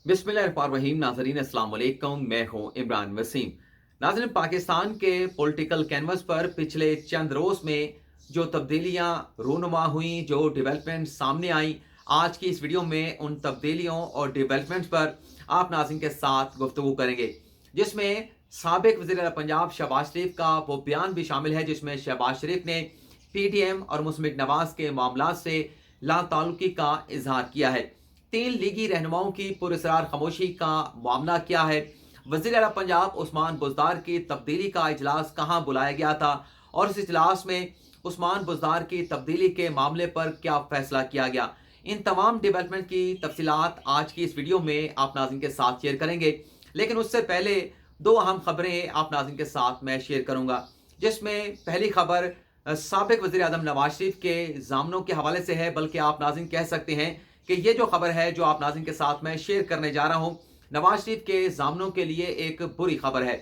बिस्मिल्लाहिर्रहमानिर्रहीम। नाज़रीन अस्सलाम वालेकुम, मैं हूं इमरान वसीम। नाज़रीन, पाकिस्तान के पॉलिटिकल कैनवस पर पिछले चंद रोज़ में जो तब्दीलियां रूनुमा हुई, जो डेवलपमेंट सामने आई, आज की इस वीडियो में उन तब्दीलियों और डेवलपमेंट्स पर आप नाज़रीन के साथ गुफ्तगू करेंगे, जिसमें साबिक वज़ीर आला पंजाब शहबाज शरीफ का वो बयान भी शामिल है जिसमें शहबाज शरीफ ने PTM और मुस्लिम लीग नवाज के मामला से लाताल्लुकी का इजहार किया है। तीन लीगी रहनुमाओं की पुरस्कार खामोशी का मामला क्या है, वज़ीर आला पंजाब उस्मान बुज़दार की तब्दीली का इजलास कहाँ बुलाया गया था और इस इजलास में उस्मान बुज़दार की तब्दीली के मामले पर क्या फैसला किया गया, इन तमाम डेवलपमेंट की तफसीलात आज की इस वीडियो में आप नाज़रीन के साथ शेयर करेंगे। लेकिन उससे पहले दो अहम खबरें आप नाज़रीन के साथ मैं शेयर करूंगा, जिसमें पहली खबर साबिक वज़ीर आज़म नवाज शरीफ के ज़ामनों के हवाले से है, बल्कि आप नाज़रीन कह सकते हैं कि ये जो खबर है जो आप नाज़रीन के साथ मैं शेयर करने जा रहा हूँ, नवाज शरीफ के ज़ामनों के लिए एक बुरी खबर है।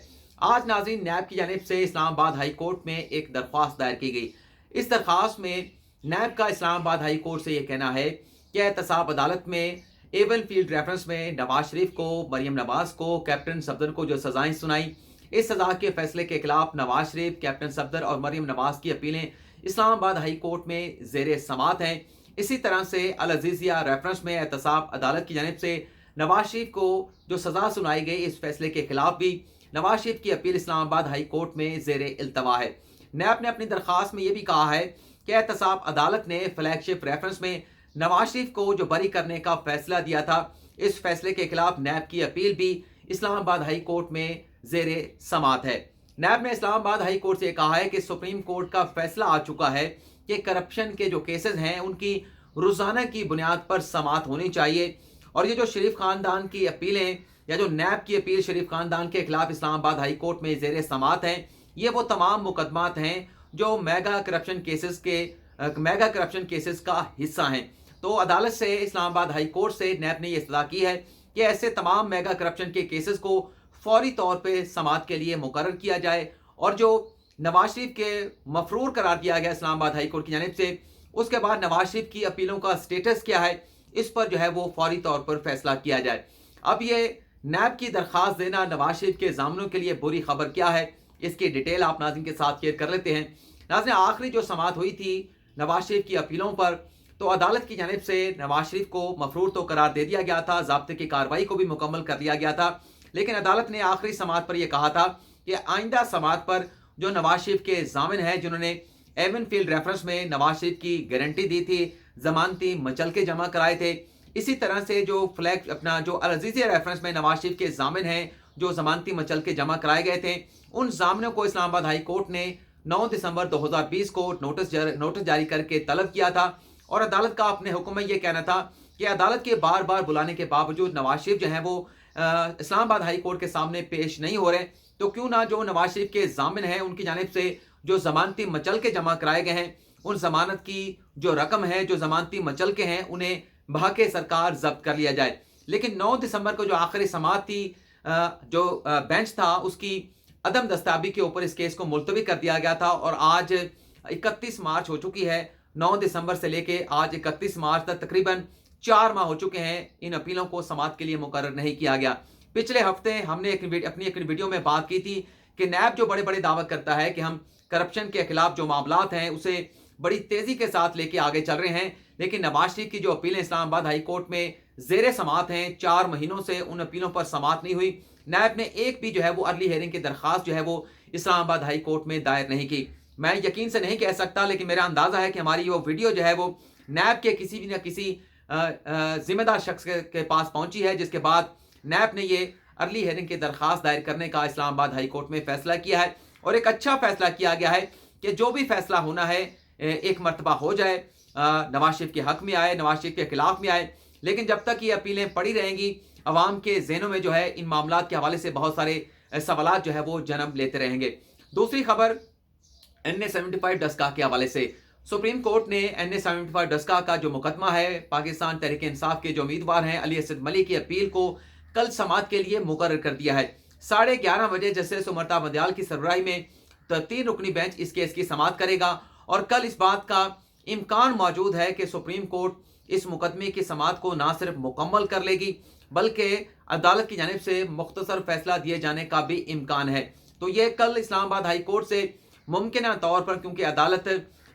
आज नाज़रीन नैब की जानिब से इस्लामाबाद हाई कोर्ट में एक दरख्वास्त दायर की गई। इस दरख्वास्त में नैब का इस्लामाबाद हाई कोर्ट से ये कहना है कि एहतसाब अदालत में एवन फील्ड रेफरेंस में नवाज शरीफ को, मरियम नवाज को, कैप्टन सफदर को जो सजाएं सुनाई, इस सजा के फैसले के खिलाफ नवाज शरीफ, कैप्टन सफदर और मरियम नवाज की अपीलें इस्लामाबाद हाई कोर्ट में जेर समात हैं। इसी तरह से अल अजीजिया रेफरेंस में एहतसाब अदालत की जानिब से नवाज शरीफ को जो सजा सुनाई गई, इस फैसले के खिलाफ भी नवाज शरीफ की अपील इस्लामाबाद हाई कोर्ट में जेर इल्तवा है। नैब ने अपनी दरख्वास्त में यह भी कहा है कि एहतसाब अदालत ने फ्लैगशिप रेफरेंस में नवाज शरीफ को जो बरी करने का फैसला दिया था, इस फैसले के खिलाफ नैब की अपील भी इस्लामाबाद हाई कोर्ट में जेर समात है। नैब ने इस्लामाबाद हाई कोर्ट से कहा है कि सुप्रीम कोर्ट का फैसला आ चुका है कि करप्शन के जो केसेस हैं उनकी रोजाना की बुनियाद पर समात होनी चाहिए, और ये जो शरीफ खानदान की अपीलें या जो नैब की अपील शरीफ खानदान के खिलाफ इस्लामाबाद हाई कोर्ट में जेर समात हैं, ये वो तमाम मुकदमात हैं जो मेगा करप्शन केसेस का हिस्सा हैं। तो अदालत से, इस्लामाबाद हाई कोर्ट से नैब ने यह सलाह की है कि ऐसे तमाम मेगा करप्शन के केसेस को फौरी तौर पे समात के लिए मुकर्रर किया जाए, और जो नवाज शरीफ के मफरूर करार दिया गया इस्लामाबाद हाई कोर्ट की जानिब से, उसके बाद नवाज शरीफ की अपीलों का स्टेटस क्या है, इस पर जो है वो फौरी तौर पर फैसला किया जाए। अब ये नैब की दरख्वास्त देना नवाज शरीफ के जामनों के लिए बुरी खबर क्या है, इसकी डिटेल आप नाज़रीन के साथ शेयर कर लेते हैं। नाज़रीन, आखिरी जो समात हुई थी नवाज शरीफ की अपीलों पर, तो अदालत की जानिब से नवाज शरीफ को मफरूर तो करार दे दिया गया था, ज़ाब्ते की कार्रवाई को भी मुकम्मल कर लिया गया था, लेकिन अदालत ने आखिरी समात पर यह कहा था कि आइंदा समात पर जो नवाज शरीफ के जामिन हैं, जिन्होंने एवन फील्ड रेफरेंस में नवाज शरीफ की गारंटी दी थी, जमानती मचल के जमा कराए थे, इसी तरह से जो जो अल अजीजिया रेफरेंस में नवाज शरीफ के जामिन हैं जो जमानती मचल के जमा कराए गए थे, उन जामिनों को इस्लामाबाद हाई कोर्ट ने 9 दिसंबर 2020 को नोटिस जारी करके तलब किया था, और अदालत का अपने हुक्म में यह कहना था कि अदालत के बार बार बुलाने के बावजूद नवाज शरीफ जो है वो इस्लामाबाद हाई कोर्ट के सामने पेश नहीं हो रहे, तो क्यों ना जो नवाज शरीफ के जामिन हैं उनकी जानिब से जो जमानती मचल के जमा कराए गए हैं, उन जमानत की जो रकम है, जो जमानती मचल के हैं, उन्हें बहाके सरकार जब्त कर लिया जाए। लेकिन 9 दिसंबर को जो आखिरी समात थी, जो बेंच था, उसकी अदम दस्ताबी के ऊपर इस केस को मुलतवी कर दिया गया था, और आज 31 मार्च हो चुकी है। 9 दिसंबर से लेके आज 31 मार्च तक तकरीबन 4 माह हो चुके हैं, इन अपीलों को समात के लिए मुकर्रर नहीं किया गया। पिछले हफ्ते हमने अपनी एक वीडियो में बात की थी कि नैब जो बड़े बड़े दावे करता है कि हम करप्शन के खिलाफ जो मामलात हैं उसे बड़ी तेजी के साथ लेके आगे चल रहे हैं, लेकिन नवाज शरीफ की जो अपीलें इस्लामाबाद हाई कोर्ट में जेर समात हैं, 4 महीनों से उन अपीलों पर समात नहीं हुई। नैब ने एक भी जो है वो अर्ली हेयरिंग की दरख्वास्त जो है वो इस्लामाबाद हाई कोर्ट में दायर नहीं की। मैं यकीन से नहीं कह सकता, लेकिन मेरा अंदाजा है कि हमारी वो वीडियो जो है वो नैब के किसी भी ना किसी जिम्मेदार शख्स के पास पहुंची है, जिसके बाद नैब ने ये अर्ली हेयरिंग की दरख्वास्त दायर करने का इस्लामाबाद हाई कोर्ट में फैसला किया है, और एक अच्छा फैसला किया गया है कि जो भी फैसला होना है एक मरतबा हो जाए, नवाज शरीफ के हक में आए, नवाज शरीफ के खिलाफ में आए, लेकिन जब तक ये अपीलें पड़ी रहेंगी, अवाम के जहनों में जो है इन मामलात के हवाले से बहुत सारे सवालात जो है वो जन्म लेते रहेंगे। दूसरी खबर NA-75 डस्का के हवाले से, सुप्रीम कोर्ट ने NA-75 डस्का का जो मुकदमा है, पाकिस्तान तहरीक इंसाफ के जो उम्मीदवार हैं अली असद मलिक की अपील को कल समात के लिए मुकर्रर कर दिया है। 11:30 बजे जस्टिस उमरता बंदयाल की सरबराही में 3 रुकनी बेंच इस केस की समात करेगा, और कल इस बात का इम्कान मौजूद है कि सुप्रीम कोर्ट इस मुकदमे की समात को ना सिर्फ मुकम्मल कर लेगी, बल्कि अदालत की जानिब से मुख्तसर फैसला दिए जाने का भी इम्कान है। तो ये कल इस्लामाबाद हाई कोर्ट से मुमकिन तौर पर, क्योंकि अदालत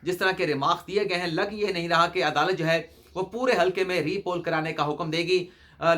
जिस तरह के रिमार्क्स दिए गए हैं, लग ये नहीं रहा कि अदालत जो है वो पूरे हल्के में रीपोल कराने का हुक्म देगी।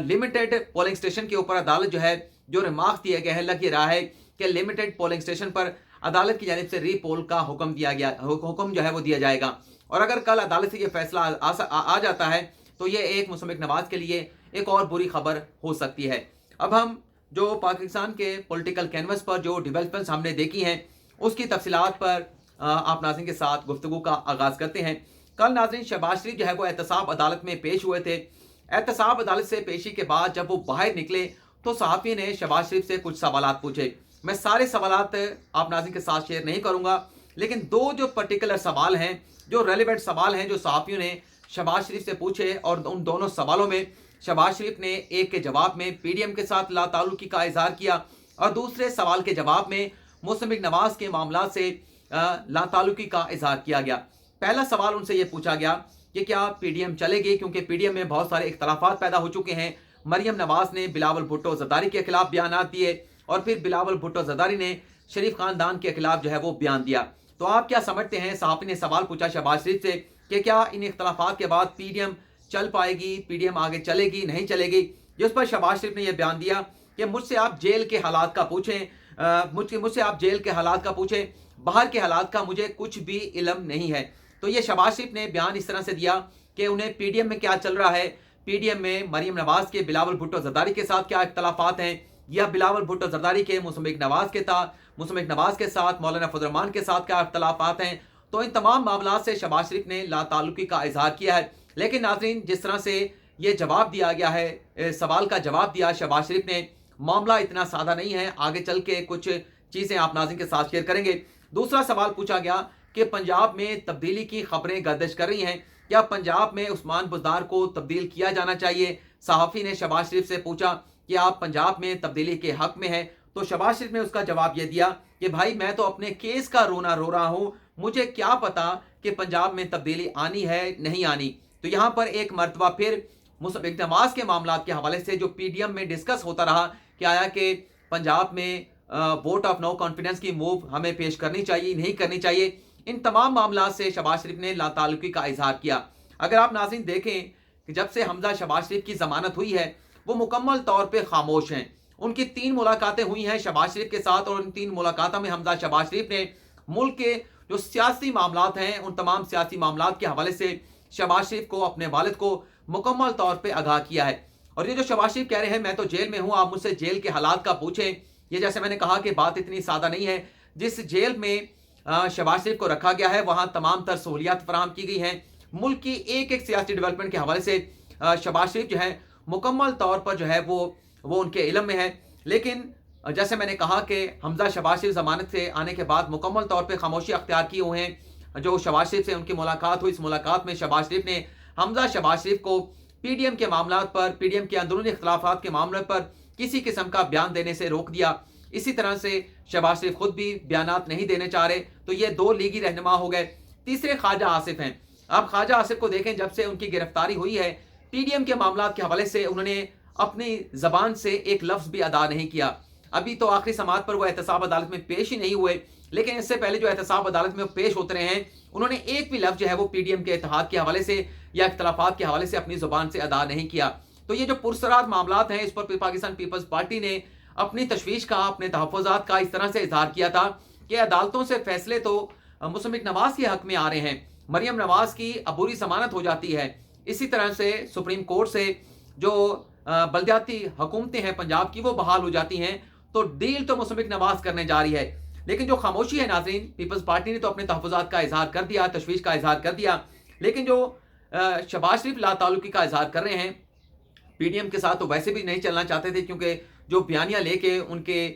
लिमिटेड पोलिंग स्टेशन के ऊपर अदालत जो है, जो रिमार्क्स दिए गए हैं, लग ये रहा है कि लिमिटेड पोलिंग स्टेशन पर अदालत की जानिब से रीपोल का हुक्म दिया गया, हुक्म जो है वो दिया जाएगा। और अगर कल अदालत से ये फैसला आ जाता है तो ये एक मुसम्मिक नवाज के लिए एक और बुरी खबर हो सकती है। अब हम जो पाकिस्तान के पॉलिटिकल कैनवस पर जो डेवलपमेंट्स हमने देखी हैं उसकी तफसीलात पर आप नाज़रीन के साथ गुफ्तगू का आगाज़ करते हैं। कल नाज़रीन शहबाज शरीफ जो है वो एहतसाब अदालत में पेश हुए थे। एहतसाब अदालत से पेशी के बाद जब वो बाहर निकले तो सहाफ़ी ने शहबाज शरीफ से कुछ सवालात पूछे। मैं सारे सवालात आप नाज़रीन के साथ शेयर नहीं करूँगा, लेकिन दो जो पर्टिकुलर सवाल हैं, जो रेलिवेंट सवाल हैं, जो सहाफ़ियों ने शहबाज शरीफ से पूछे, और उन दोनों सवालों में शहबाज शरीफ ने एक के जवाब में पीडीएम के साथ लाताल्लुकी का इजहार किया और दूसरे सवाल के जवाब में मुसम्मिक नवाज के मामला से लाताल्लुकी का इजहार किया गया। पहला सवाल उनसे ये पूछा गया कि क्या पीडीएम चलेगी, क्योंकि पीडीएम में बहुत सारे इख्तलाफात पैदा हो चुके हैं। मरियम नवाज ने बिलावल भुट्टो ज़रदारी के खिलाफ बयानात दिए और फिर बिलावल भुट्टो ज़रदारी ने शरीफ खानदान के खिलाफ जो है वो बयान दिया। तो आप क्या समझते हैं? सहाफ़ी ने सवाल पूछा शहबाज शरीफ से कि क्या इन इख्तलाफात के बाद पीडीएम चल पाएगी, पीडीएम आगे चलेगी नहीं चलेगी। जिस पर शहबाज शरीफ ने यह बयान दिया कि मुझसे आप जेल के हालात का पूछें, मुझसे आप जेल के हालात का पूछें, बाहर के हालात का मुझे कुछ भी इल्म नहीं है। तो ये शहबाज शरीफ ने बयान इस तरह से दिया कि उन्हें पीडीएम में क्या चल रहा है, पीडीएम में मरियम नवाज के बिलावल भुट्टो ज़रदारी के साथ क्या इख्तलाफात हैं, या बिलावल भुट्टो ज़रदारी के मुसम्मिक नवाज के साथ मौलाना फजल रहमान के साथ क्या इख्तलाफात हैं। तो इन तमाम मामलों से शहबाज शरीफ ने लाताल्लुकी का इजहार किया है। लेकिन नाज़रीन, जिस तरह से ये जवाब दिया गया है, सवाल का जवाब दिया शहबाज शरीफ ने, मामला इतना सादा नहीं है। आगे चल के कुछ चीज़ें आप नाज़रीन के साथ शेयर करेंगे। दूसरा सवाल पूछा गया कि पंजाब में तब्दीली की खबरें गर्दिश कर रही हैं, क्या पंजाब में उस्मान बुज़दार को तब्दील किया जाना चाहिए। सहाफ़ी ने शहबाज शरीफ से पूछा कि आप पंजाब में तब्दीली के हक़ में हैं। तो शहबाज शरीफ ने उसका जवाब ये दिया कि भाई मैं तो अपने केस का रोना रो रहा हूँ, मुझे क्या पता कि पंजाब में तब्दीली आनी है नहीं आनी। तो यहाँ पर एक मरतबा फिर मुसम्मिक नवाज के मामला के हवाले से जो पीडीएम में डिस्कस होता रहा कि आया कि पंजाब में वोट ऑफ नो कॉन्फिडेंस की मूव हमें पेश करनी चाहिए नहीं करनी चाहिए, इन तमाम मामला से शहबाज शरीफ ने लाताल्लुकी का इजहार किया। अगर आप नाज़रीन देखें कि जब से हमजा शहबाज शरीफ की ज़मानत हुई है वो मुकम्मल तौर पर खामोश हैं। उनकी 3 मुलाकातें हुई हैं शहबाज शरीफ के साथ, और उन 3 मुलाकातों में हमजा शहबाज शरीफ ने मुल्क के जो सियासी मामलात हैं उन तमाम सियासी मामलात के हवाले से शहबाज शरीफ को, अपने वालिद को मुकम्मल तौर पे आगाह किया है। और ये जो शहबाज शरीफ कह रहे हैं मैं तो जेल में हूँ, आप मुझसे जेल के हालात का पूछें, ये जैसे मैंने कहा कि बात इतनी सादा नहीं है। जिस जेल में शहबाज शरीफ को रखा गया है वहाँ तमाम तर सहूलियात फराहम की गई हैं। मुल्क की एक एक सियासी डेवलपमेंट के हवाले से शहबाज शरीफ जो है मुकम्मल तौर पर जो है वो उनके इल्म में है। लेकिन जैसे मैंने कहा कि हमजा शहबाज शरीफ ज़मानत से आने के बाद मुकम्मल तौर पे खामोशी अख्तियार किए हुए हैं। जो शहबाज शरीफ से उनकी मुलाकात हुई, इस मुलाकात में शहबाज शरीफ ने हमजा शहबाज शरीफ को पीडीएम के मामला पर, पीडीएम के अंदरूनी इख्तलाफात के मामले पर किसी किस्म का बयान देने से रोक दिया। इसी तरह से शहबाज शरीफ खुद भी बयानात नहीं देने चाह रहे। तो ये 2 लीगी रहनुमा हो गए। तीसरे ख्वाजा आसिफ हैं। अब ख्वाजा आसिफ को देखें, जब से उनकी गिरफ्तारी हुई है पीडीएम के मामला के हवाले से उन्होंने अपनी ज़बान से एक लफ्ज़ भी अदा नहीं किया। अभी तो आखिरी समाअत पर वो एहतसाब अदालत में पेश ही नहीं हुए, लेकिन इससे पहले जो एहतसाब अदालत में पेश होते रहे हैं उन्होंने एक भी लफ्ज़ जो है वो पीडीएम के इत्तेहाद के हवाले से या इख्तलाफात के हवाले से अपनी ज़ुबान से अदा नहीं किया। तो ये जो पुरसरार मामलात हैं इस पर पाकिस्तान पीपल्स पार्टी ने अपनी तशवीश का, अपने तहफ़्फ़ुज़ात का इस तरह से इजहार किया था कि अदालतों से फैसले तो मुसम्मिक नवाज के हक़ में आ रहे हैं, मरियम नवाज की अबूरी ज़मानत हो जाती है। इसी तरह से सुप्रीम कोर्ट से जो बल्दियाती हुकूमतें हैं पंजाब की वो बहाल हो जाती हैं। तो डील तो मुसम्मिक नवाज करने जा रही है, लेकिन जो खामोशी है नाज़रीन, पीपल्स पार्टी ने तो अपने तहफ़्फ़ुज़ात का इजहार कर दिया, तशवीश का इजहार कर दिया, लेकिन जो शहबाज शरीफ लाताल्लुकी का इजहार कर रहे हैं पीडीएम के साथ तो वैसे भी नहीं चलना चाहते थे, क्योंकि जो बयानिया लेके उनके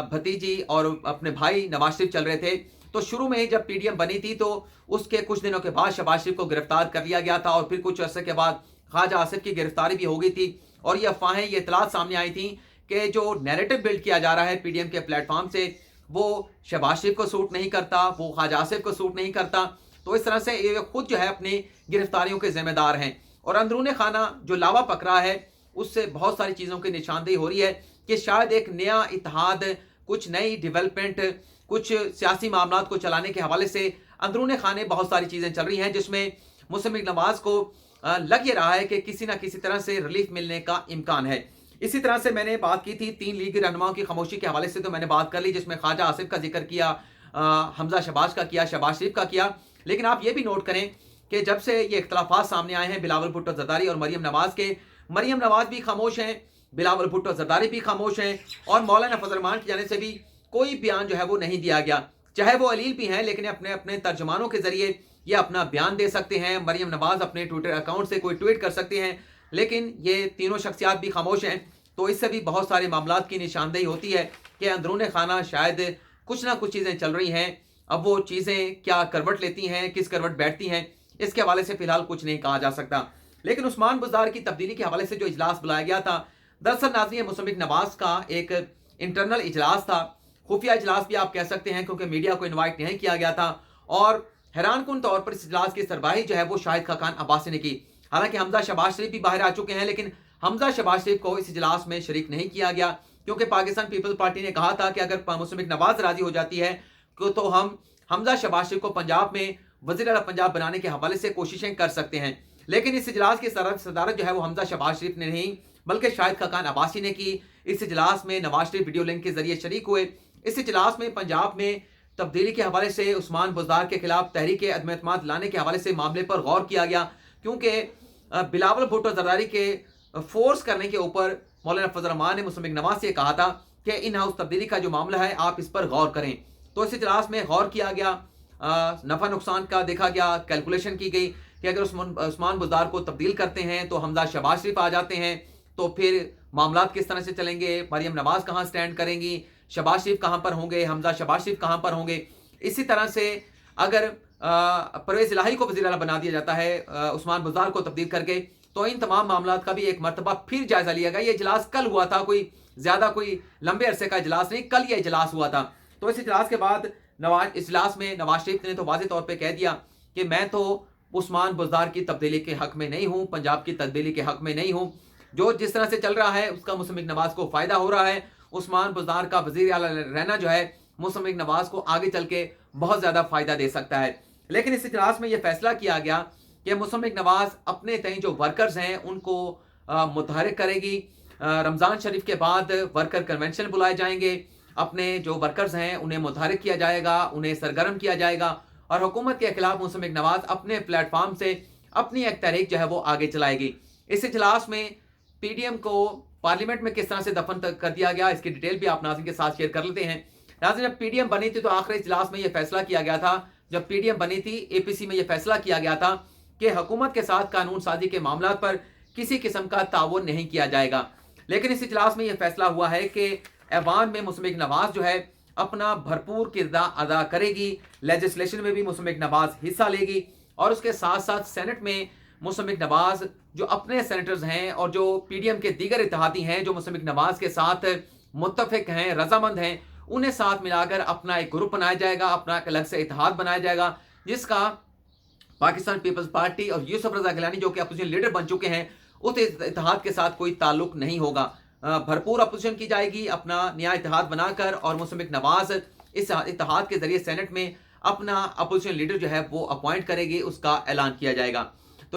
भतीजी और अपने भाई नवाज शरीफ चल रहे थे। तो शुरू में जब पीडीएम बनी थी तो उसके कुछ दिनों के बाद शहबाज शरीफ को गिरफ्तार कर लिया गया था, और फिर कुछ अर्से के बाद ख्वाजा आसिफ की गिरफ्तारी भी हो गई थी। और ये अफवाहें, ये इतलात सामने आई थी कि जो नैरेटिव बिल्ड किया जा रहा है पीडीएम के प्लेटफॉर्म से वो शहबाज शरीफ को सूट नहीं करता, वो ख्वाजा आसिफ को सूट नहीं करता। तो इस तरह से ये खुद जो है अपनी गिरफ्तारियों के जिम्मेदार हैं। और अंदरूनी खाना जो लावा पकड़ा है उससे बहुत सारी चीज़ों की निशानदेही हो रही है कि शायद एक नया इत्तेहाद, कुछ नई डेवलपमेंट, कुछ सियासी मामलात को चलाने के हवाले से अंदरूने खाने बहुत सारी चीज़ें चल रही हैं, जिसमें मुस्लिम लीग नवाज़ को लग ये रहा है कि किसी ना किसी तरह से रिलीफ मिलने का इम्कान है। इसी तरह से मैंने बात की थी 3 लीगी रहनुमाओं की खामोशी के हवाले से, तो मैंने बात कर ली, जिसमें ख्वाजा आसिफ का जिक्र किया, हमजा शहबाज का किया, शहबाज शरीफ का किया। लेकिन आप ये भी नोट करें कि जब से ये इख्तलाफात सामने आए हैं बिलावल भुट्टो जरदारी और मरियम नवाज के, मरियम नवाज भी खामोश हैं, बिलावल भुट्टो जरदारी भी खामोश हैं, और मौलाना फजल रहमान की जानिब से भी कोई बयान जो है वो नहीं दिया गया। चाहे वो अलील भी हैं, लेकिन अपने अपने तर्जमानों के जरिए ये अपना बयान दे सकते हैं। मरियम नवाज अपने ट्विटर अकाउंट से कोई ट्वीट कर सकते हैं, लेकिन ये तीनों शख्सियात भी खामोश हैं। तो इससे भी बहुत सारे मामलात की निशानदेही होती है कि अंदरूने खाना शायद कुछ ना कुछ चीज़ें चल रही हैं। अब वो चीज़ें क्या करवट लेती हैं, किस करवट बैठती हैं, इसके हवाले से फिलहाल कुछ नहीं कहा जा सकता। लेकिन उस्मान बुज़दार की तब्दीली के हवाले से जो इजलास बुलाया गया था, दरअसल नाज़रीन मुस्लिम लीग नवाज़ का एक इंटरनल इजलास था, खुफिया इजलास भी आप कह सकते हैं, क्योंकि मीडिया को इन्वाइट नहीं किया गया था। और हैरानकुन तौर पर इस इजलास की सरबराही जो है वो शाहिद खाकान अब्बासी ने की। हालांकि हमजा शहबाज शरीफ भी बाहर आ चुके हैं, लेकिन हमजा शहबाज शरीफ को इस इजलास में शरीक नहीं किया गया, क्योंकि पाकिस्तान पीपल्स पार्टी ने कहा था कि अगर मुस्लिम लीग नवाज राजी हो जाती है तो हम हमजा शहबाज शरीफ को पंजाब में वज़ीर आला पंजाब बनाने के हवाले से कोशिशें कर सकते हैं। लेकिन इस इजलास की सदारत जो है वो हमजा शहबाज शरीफ ने नहीं, बल्कि शाहिद खाकान अब्बासी ने की। इस इजलास में नवाज शरीफ वीडियो लिंक के जरिए शरीक हुए। इस इजलास में पंजाब में तब्दीली के हवाले से उस्मान बुज़दार के खिलाफ तहरीक अदम एतमाद लाने के हवाले से मामले पर गौर किया गया, क्योंकि बिलावल भुट्टो जरदारी के फोर्स करने के ऊपर मौलाना फजल रहमान ने मुस्लिम लीग नवाज से कहा था कि इन हाउस तब्दीली का जो मामला है आप इस पर गौर करें। तो इस इजलास में गौर किया गया, नफ़ा नुकसान का देखा गया, कैलकुलेशन की गई कि अगर उस्मान बुज़दार को तब्दील करते हैं तो हमजा शहबाज शरीफ आ जाते हैं, तो फिर मामलात किस तरह से चलेंगे, मरियम नवाज कहाँ स्टैंड करेंगी, शहबाज शरीफ कहाँ पर होंगे, हमजा शहबाज शरीफ कहाँ पर होंगे। इसी तरह से अगर परवेज़ इलाही को वज़ीर आला बना दिया जाता है उस्मान बुज़दार को तब्दील करके, तो इन तमाम मामलात का भी एक मरतबा फिर जायजा लिया गया। ये इजलास कल हुआ था, कोई ज़्यादा कोई लंबे अरसे का इजलास नहीं, कल ये इजलास हुआ था। तो इस इजलास के बाद इजलास में नवाज शरीफ ने तो वाज़ेह तौर पर कह दिया कि मैं तो उस्मान बुज़दार की तब्दीली के हक़ में नहीं हूँ, पंजाब की तब्दीली के हक़ में नहीं हूँ। जो जिस तरह से चल रहा है उसका मुस्लिम लीग नवाज को फ़ायदा हो रहा है। उस्मान बुज़दार का वज़ीर आला रहना जो है मुस्लिम लीग नवाज को आगे चल के बहुत ज़्यादा फ़ायदा दे सकता है। लेकिन इस इजलास में यह फैसला किया गया कि मुस्लिम लीग नवाज अपने तय जो वर्कर्स हैं उनको मुतहरिक करेगी। रमज़ान शरीफ के बाद वर्कर कन्वेंशन बुलाए जाएंगे, अपने जो वर्कर्स हैं उन्हें मुतहरिक किया जाएगा, उन्हें सरगर्म किया जाएगा, और हुकूमत के खिलाफ मुस्लिम लीग नवाज अपने प्लेटफॉर्म से अपनी एक तहरीक जो है वो आगे चलाएगी। इस इजलास में पीडीएम को पार्लियामेंट में किस तरह से दफन कर दिया गया, इसकी डिटेल भी आप नाज़रीन के साथ शेयर कर लेते हैं। नाज़रीन, जब पीडीएम बनी थी तो आखिरी इजलास में यह फैसला किया गया था, जब पीडीएम बनी थी एपीसी में यह फैसला किया गया था कि हुकूमत के साथ कानून साजी के मामला पर किसी किस्म का ताउन नहीं किया जाएगा। लेकिन इस इजलास में यह फैसला हुआ है कि ऐवान में मुस्लिम लीग नवाज जो है अपना भरपूर किरदार अदा करेगी, लेजिस्लेशन में भी मुस्लिम लीग नवाज हिस्सा लेगी, और उसके साथ साथ सेनेट में मुस्लिम लीग नवाज जो अपने सेनेटर्स हैं और जो पीडीएम के दीगर इत्तेहादी हैं जो मुस्लिम लीग नवाज के साथ मुत्तफिक हैं, रजामंद हैं, उन्हें साथ मिलाकर अपना एक ग्रुप बनाया जाएगा, अपना एक अलग से इत्तेहाद बनाया जाएगा, जिसका पाकिस्तान पीपल्स पार्टी और यूसुफ रजा गिलानी जो कि अपोजिशन लीडर बन चुके हैं उस इत्तेहाद के साथ कोई ताल्लुक नहीं होगा। भरपूर अपोजिशन की जाएगी अपना नया इत्तेहाद बनाकर, और मुस्लिम लीग नवाज इस इत्तेहाद के जरिए सेनेट में अपना अपोजिशन लीडर जो है वो अपॉइंट करेगी, उसका ऐलान किया जाएगा।